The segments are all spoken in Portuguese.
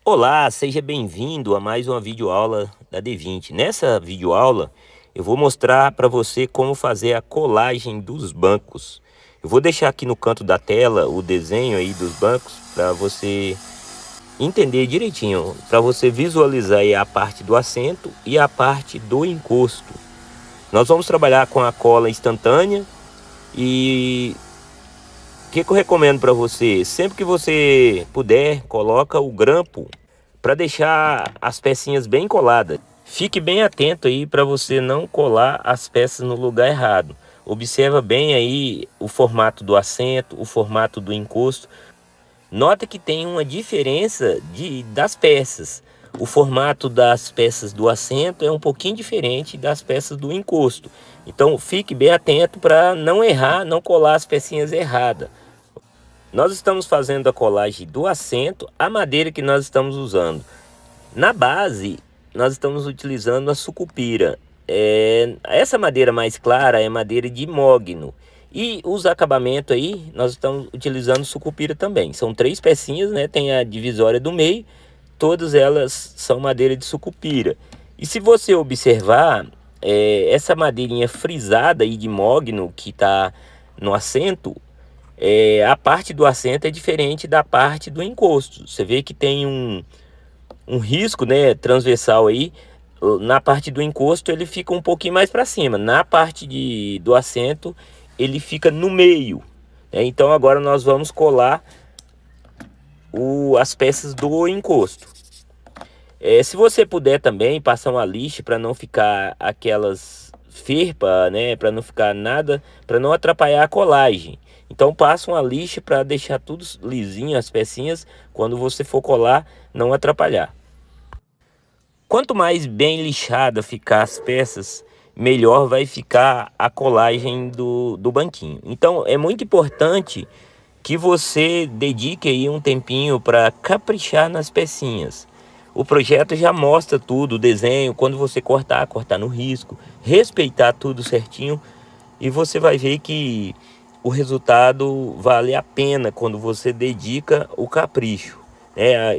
Olá, seja bem-vindo a mais uma videoaula da D20. Nessa videoaula eu vou mostrar para você como fazer a colagem dos bancos. Eu vou deixar aqui no canto da tela o desenho aí dos bancos para você entender direitinho, para você visualizar aí a parte do assento e a parte do encosto. Nós vamos trabalhar com a cola instantânea e o que eu recomendo para você? Sempre que você puder, coloca o grampo para deixar as pecinhas bem coladas. Fique bem atento aí para você não colar as peças no lugar errado. Observa bem aí o formato do assento, o formato do encosto. Nota que tem uma diferença das peças. O formato das peças do assento é um pouquinho diferente das peças do encosto. Então fique bem atento para não errar, não colar as pecinhas erradas. Nós estamos fazendo a colagem do assento, a madeira que nós estamos usando. Na base, nós estamos utilizando a sucupira. Essa madeira mais clara é madeira de mogno. E os acabamentos aí, nós estamos utilizando sucupira também. São 3 pecinhas, né? Tem a divisória do meio. Todas elas são madeira de sucupira. E se você observar, essa madeirinha frisada aí de mogno que está no assento, a parte do assento é diferente da parte do encosto. Você vê que tem um risco, né, transversal aí. Na parte do encosto ele fica um pouquinho mais para cima. Na parte do assento ele fica no meio, né? Então agora nós vamos colar as peças do encosto. Se você puder também passar uma lixa para não ficar aquelas ferpa, né, para não ficar nada, para não atrapalhar a colagem. Então passa uma lixa para deixar tudo lisinho, as pecinhas, quando você for colar, não atrapalhar. Quanto mais bem lixada ficar as peças, melhor vai ficar a colagem do banquinho. Então é muito importante que você dedique aí um tempinho para caprichar nas pecinhas. O projeto já mostra tudo, o desenho, quando você cortar no risco, respeitar tudo certinho, e você vai ver que o resultado vale a pena quando você dedica o capricho.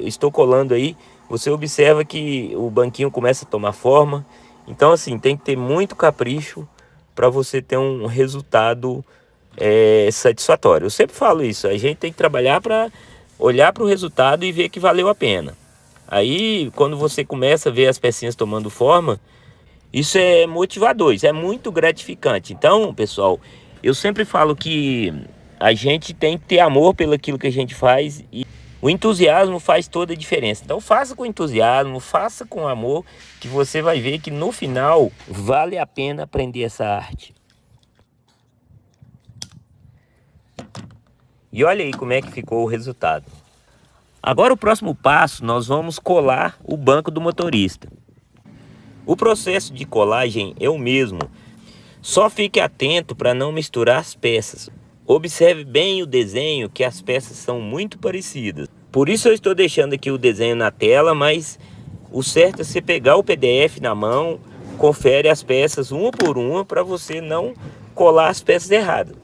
Estou colando aí, você observa que o banquinho começa a tomar forma. Então assim, tem que ter muito capricho para você ter um resultado satisfatório. Eu sempre falo isso, a gente tem que trabalhar para olhar para o resultado e ver que valeu a pena. Aí quando você começa a ver as pecinhas tomando forma, isso é motivador, isso é muito gratificante. Então, pessoal, eu sempre falo que a gente tem que ter amor pelo aquilo que a gente faz, e o entusiasmo faz toda a diferença. Então faça com entusiasmo, faça com amor, que você vai ver que no final vale a pena aprender essa arte. E olha aí como é que ficou o resultado. Agora o próximo passo, nós vamos colar o banco do motorista. O processo de colagem é o mesmo, só fique atento para não misturar as peças. Observe bem o desenho, que as peças são muito parecidas. Por isso eu estou deixando aqui o desenho na tela, mas o certo é você pegar o PDF na mão, confere as peças uma por uma para você não colar as peças erradas.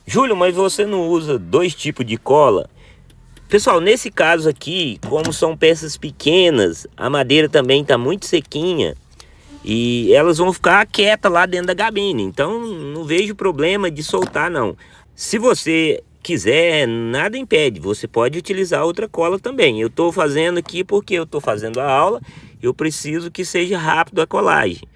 Júlio, mas você não usa 2 tipos de cola? Pessoal, nesse caso aqui, como são peças pequenas, a madeira também está muito sequinha e elas vão ficar quietas lá dentro da gabine. Então não vejo problema de soltar não. Se você quiser, nada impede, você pode utilizar outra cola também. Eu estou fazendo aqui porque eu estou fazendo a aula, eu preciso que seja rápido a colagem.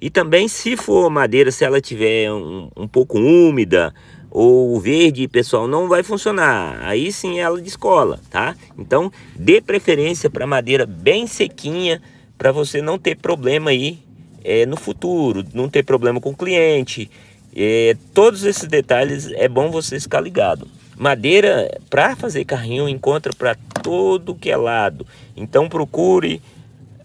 E também, se for madeira, se ela tiver um pouco úmida ou verde, pessoal, não vai funcionar. Aí sim ela descola, tá? Então dê preferência para madeira bem sequinha, para você não ter problema aí no futuro, não ter problema com o cliente. Todos esses detalhes é bom você ficar ligado. Madeira para fazer carrinho encontra para todo que é lado. Então procure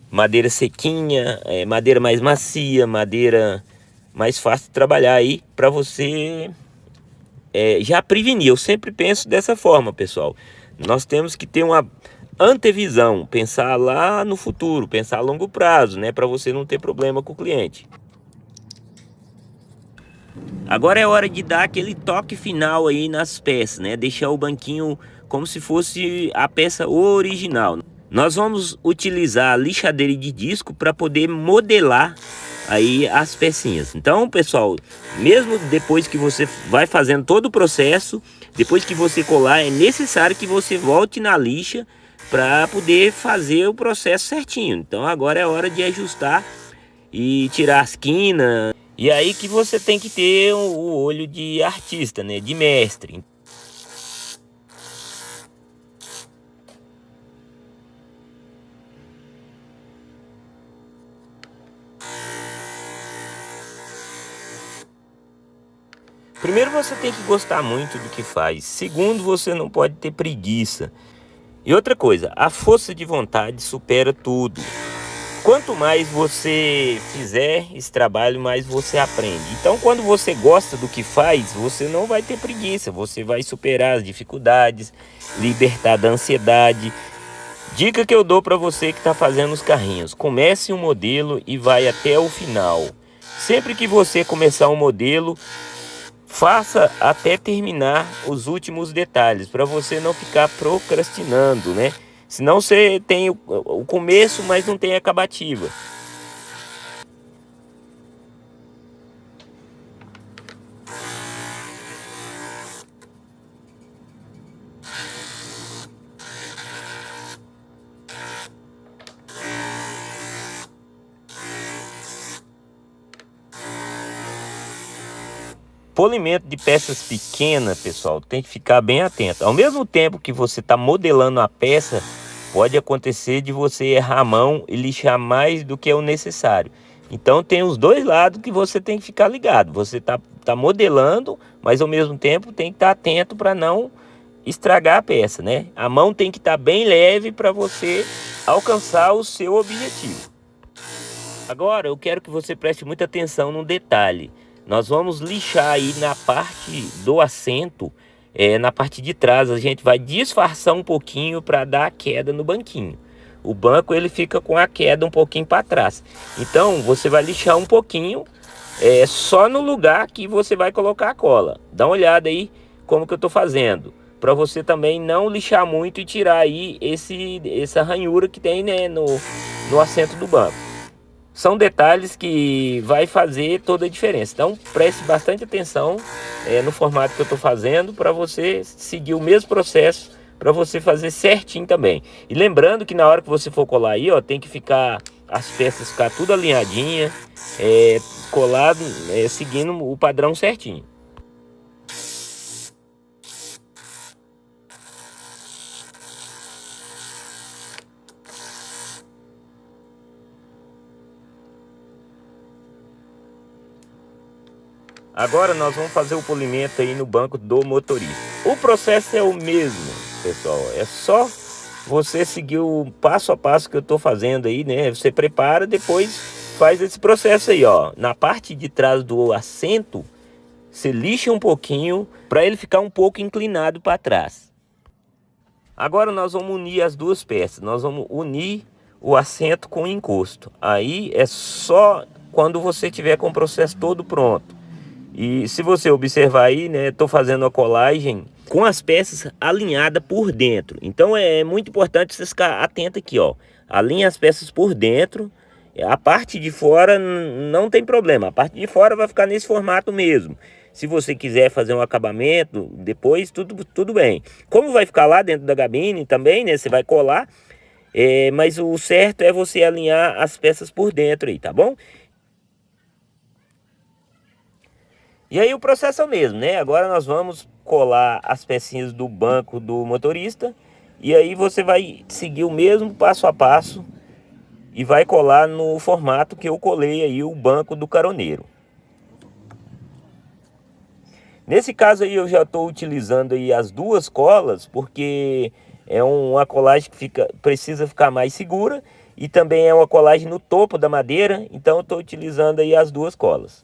madeira sequinha, madeira mais macia, madeira mais fácil de trabalhar aí, para você já prevenir. Eu sempre penso dessa forma, pessoal. Nós temos que ter uma antevisão, pensar lá no futuro, pensar a longo prazo, né, para você não ter problema com o cliente. Agora é hora de dar aquele toque final aí nas peças, né? Deixar o banquinho como se fosse a peça original. Nós vamos utilizar a lixadeira de disco para poder modelar aí as pecinhas. Então, pessoal, mesmo depois que você vai fazendo todo o processo, depois que você colar, é necessário que você volte na lixa para poder fazer o processo certinho. Então agora é hora de ajustar e tirar as quinas. E aí que você tem que ter o olho de artista, né? De mestre. Primeiro, você tem que gostar muito do que faz. Segundo, você não pode ter preguiça. E outra coisa, a força de vontade supera tudo. Quanto mais você fizer esse trabalho, mais você aprende. Então, quando você gosta do que faz, você não vai ter preguiça. Você vai superar as dificuldades, libertar da ansiedade. Dica que eu dou para você que está fazendo os carrinhos: comece um modelo e vai até o final. Sempre que você começar um modelo, faça até terminar os últimos detalhes, para você não ficar procrastinando, né? Senão você tem o começo, mas não tem a acabativa. Polimento de peças pequenas, pessoal, tem que ficar bem atento. Ao mesmo tempo que você está modelando a peça, pode acontecer de você errar a mão e lixar mais do que é o necessário. Então tem os dois lados que você tem que ficar ligado. Você tá modelando, mas ao mesmo tempo tem que estar atento para não estragar a peça, né? A mão tem que estar bem leve para você alcançar o seu objetivo. Agora eu quero que você preste muita atenção num detalhe. Nós vamos lixar aí na parte do assento, na parte de trás. A gente vai disfarçar um pouquinho para dar a queda no banquinho. O banco ele fica com a queda um pouquinho para trás. Então você vai lixar um pouquinho, só no lugar que você vai colocar a cola. Dá uma olhada aí como que eu estou fazendo, para você também não lixar muito e tirar aí essa ranhura que tem, né, no assento do banco. São detalhes que vai fazer toda a diferença. Então preste bastante atenção no formato que eu estou fazendo, para você seguir o mesmo processo, para você fazer certinho também. E lembrando que na hora que você for colar aí, ó, tem que ficar, as peças ficar tudo alinhadinha, colado, seguindo o padrão certinho. Agora nós vamos fazer o polimento aí no banco do motorista. O processo é o mesmo, pessoal. É só você seguir o passo a passo que eu estou fazendo aí, né? Você prepara, depois faz esse processo aí, ó. Na parte de trás do assento, você lixa um pouquinho para ele ficar um pouco inclinado para trás. Agora nós vamos unir as duas peças. Nós vamos unir o assento com o encosto. Aí é só quando você tiver com o processo todo pronto. E se você observar aí, né, estou fazendo a colagem com as peças alinhadas por dentro. Então é muito importante você ficar atento aqui, ó. Alinha as peças por dentro. A parte de fora não tem problema. A parte de fora vai ficar nesse formato mesmo. Se você quiser fazer um acabamento, depois tudo bem. Como vai ficar lá dentro da cabine também, né, você vai colar. Mas o certo é você alinhar as peças por dentro aí, tá bom? E aí o processo é o mesmo, né? Agora nós vamos colar as pecinhas do banco do motorista. E aí você vai seguir o mesmo passo a passo e vai colar no formato que eu colei aí o banco do caroneiro. Nesse caso aí eu já estou utilizando aí as duas colas, porque é uma colagem que precisa ficar mais segura. E também é uma colagem no topo da madeira, então eu estou utilizando aí as duas colas.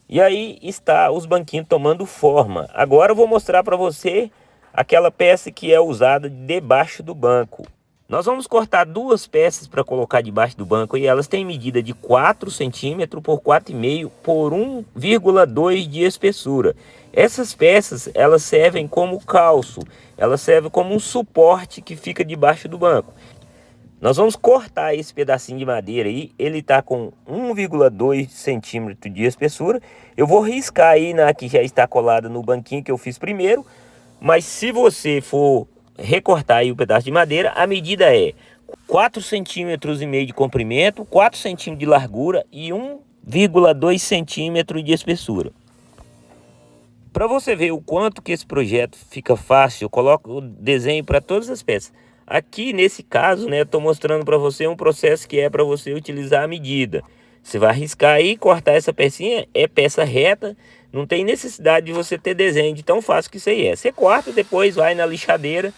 E aí está os banquinhos tomando forma. Agora eu vou mostrar para você aquela peça que é usada debaixo do banco. Nós vamos cortar duas peças para colocar debaixo do banco e elas têm medida de 4 centímetros por 4,5 por 1,2 de espessura. Essas peças elas servem como calço, elas servem como um suporte que fica debaixo do banco. Nós vamos cortar esse pedacinho de madeira aí, ele está com 1,2 centímetros de espessura. Eu vou riscar aí na que já está colada no banquinho que eu fiz primeiro, mas se você for recortar aí o pedaço de madeira, a medida é 4,5 centímetros de comprimento, 4 centímetros de largura e 1,2 centímetros de espessura. Para você ver o quanto que esse projeto fica fácil, eu coloco o desenho para todas as peças. Aqui nesse caso, né, eu estou mostrando para você um processo que é para você utilizar a medida. Você vai riscar aí, cortar essa pecinha, é peça reta, não tem necessidade de você ter desenho de tão fácil que isso aí é. Você corta, depois vai na lixadeira,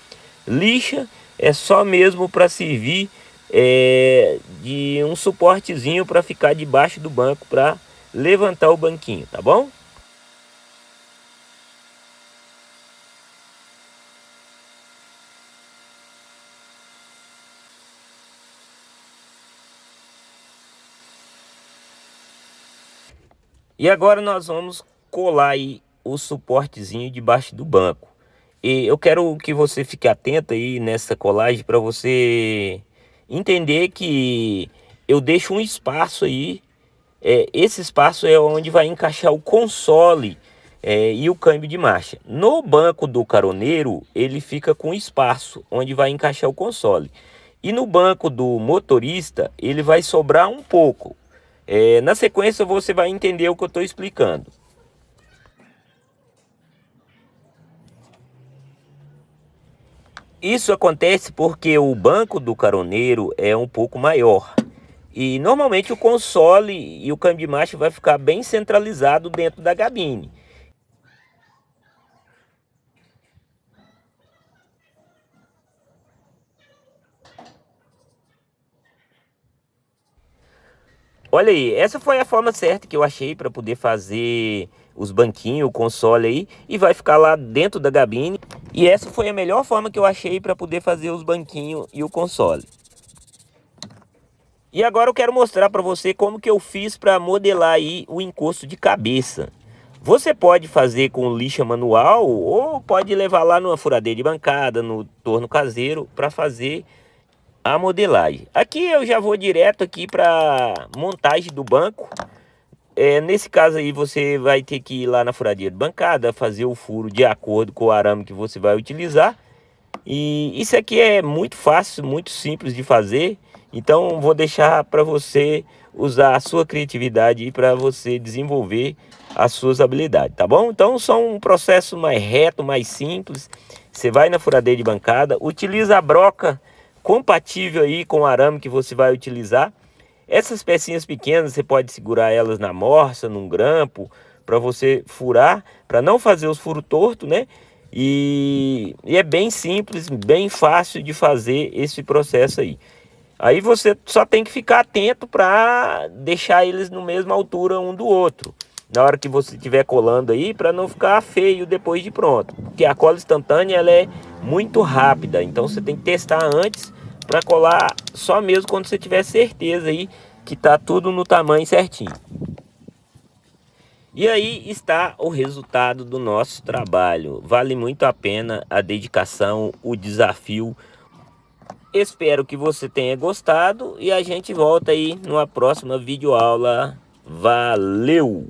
lixa, é só mesmo para servir de um suportezinho para ficar debaixo do banco, para levantar o banquinho, tá bom? E agora nós vamos colar aí o suportezinho debaixo do banco. E eu quero que você fique atento aí nessa colagem para você entender que eu deixo um espaço aí. Esse espaço é onde vai encaixar o console e o câmbio de marcha. No banco do caroneiro, ele fica com espaço onde vai encaixar o console. E no banco do motorista, ele vai sobrar um pouco. Na sequência você vai entender o que eu estou explicando. Isso acontece porque o banco do caroneiro é um pouco maior. E normalmente o console e o câmbio de marcha vai ficar bem centralizado dentro da cabine. Olha aí, essa foi a forma certa que eu achei para poder fazer os banquinhos, o console aí, e vai ficar lá dentro da cabine. E essa foi a melhor forma que eu achei para poder fazer os banquinhos e o console. E agora eu quero mostrar para você como que eu fiz para modelar aí o encosto de cabeça. Você pode fazer com lixa manual ou pode levar lá numa furadeira de bancada, no torno caseiro, para fazer a modelagem. Aqui eu já vou direto aqui para montagem do banco. Nesse caso aí você vai ter que ir lá na furadeira de bancada, fazer o furo de acordo com o arame que você vai utilizar. E isso aqui é muito fácil, muito simples de fazer. Então vou deixar para você usar a sua criatividade e para você desenvolver as suas habilidades, tá bom? Então são um processo mais reto, mais simples. Você vai na furadeira de bancada, utiliza a broca compatível aí com o arame que você vai utilizar. Essas pecinhas pequenas você pode segurar elas na morsa, num grampo, para você furar, para não fazer os furos tortos, né? E é bem simples, bem fácil de fazer esse processo aí. Aí você só tem que ficar atento para deixar eles na mesma altura um do outro. Na hora que você estiver colando aí, para não ficar feio depois de pronto. Porque a cola instantânea ela é muito rápida, então você tem que testar antes para colar só mesmo quando você tiver certeza aí que tá tudo no tamanho certinho. E aí está o resultado do nosso trabalho. Vale muito a pena a dedicação, o desafio. Espero que você tenha gostado e a gente volta aí numa próxima videoaula. Valeu!